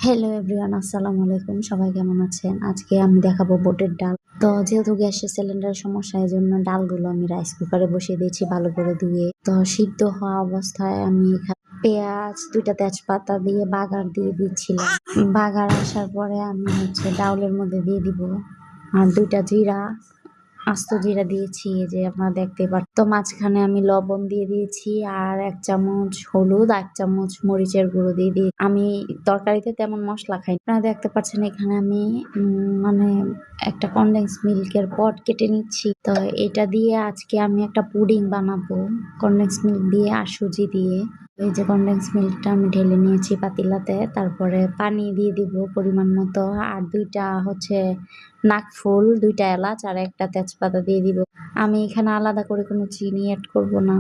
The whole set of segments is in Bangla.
হ্যালো এভরিওয়ান, আসসালামু আলাইকুম। সবাই কেমন আছেন? আজকে আমি দেখাবো বুটের ডাল। তো যেহেতু গ্যাসের সিলিন্ডারের সমস্যা, এজন্য ডালগুলো আমি রাইস কুকারে বসিয়ে দিয়েছি ভালো করে ধুয়ে। তো সিদ্ধ হওয়া অবস্থায় আমি এখানে পেঁয়াজ, ২ টা তেজপাতা দিয়ে বাগার দিয়ে দিচ্ছিলাম। বাগার আসার পরে আমি ডাউলের মধ্যে দিয়ে দিব আর ২ টা জিরা, আস্ত জিরা দিয়েছি, এই যে আপনারা দেখতেই পাচ্ছেন। তো মাঝখানে আমি লবণ দিয়ে দিয়েছি আর ১ চামচ হলুদ, ১ চামচ মরিচের গুঁড়ো দিয়ে আমি তরকারিতে তেমন মসলা খাই না। আপনারা দেখতে পাচ্ছেন এখানে আমি মানে একটা কনডেন্স মিল্কের পট কেটে নিচ্ছি। তো এটা দিয়ে আজকে আমি একটা পুডিং বানাবো কনডেন্স মিল্ক দিয়ে আর সুজি দিয়ে। এই যে কনডেন্স মিল্কটা আমি ঢেলে নিয়েছি পাতিলাতে, তারপরে পানি দিয়ে দিব পরিমাণ মতো আর ২ টা নাকফুল, ২ টা এলাচ আর ১ টা তেজপাতা দিয়ে দিব। আমি এখানে আলাদা করে কোনো চিনি এড করব না।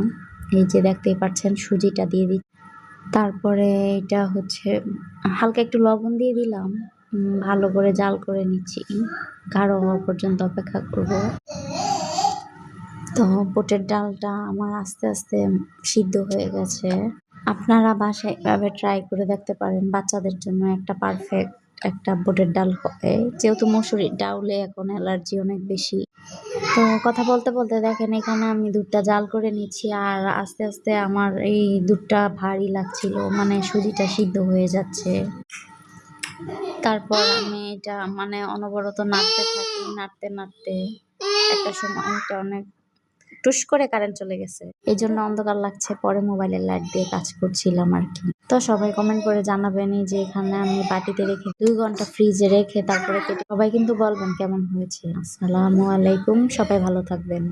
এই যে দেখতেই পাচ্ছেন সুজিটা দিয়ে দিচ্ছি। তারপরে এটা হালকা একটু লবণ দিয়ে দিলাম। ভালো করে জাল করে নিচ্ছি। গাঢ় হওয়া পর্যন্ত অপেক্ষা করব। তো বুটের ডালটা আমার আস্তে, আস্তে সিদ্ধ হয়ে গেছে। আপনারা বাসায় এভাবে ট্রাই করে দেখতে পারেন। বাচ্চাদের জন্য একটা পারফেক্ট একটা বুটের ডাল হবে। যেহেতু মসুরির ডাউলে এখন অ্যালার্জি অনেক বেশি। তো কথা বলতে, বলতে দেখেন এখানে আমি দুধটা জাল করে নিচ্ছি আর আস্তে, আস্তে আমার এই দুধটা ভারী লাগছিল। মানে সুজিটা সিদ্ধ হয়ে যাচ্ছে। তারপর আমি এটা অনবরত নাড়তে থাকি। নাড়তে, নাড়তে একটা সময় এটা অনেক টুস করে কারেন্ট চলে গেছে। এজন্য অন্ধকার লাগছে। পরে মোবাইলের লাইট দিয়ে কাজ করছিলাম আরকি। তো সবাই কমেন্ট করে জানাবেন এই যে এখানে আমি বাটিতে রেখে ২ ঘন্টা ফ্রিজে রেখে তারপরে কেটে সবাই কিন্তু বলবেন কেমন হয়েছে। আসসালামু আলাইকুম। সবাই ভালো থাকবেন।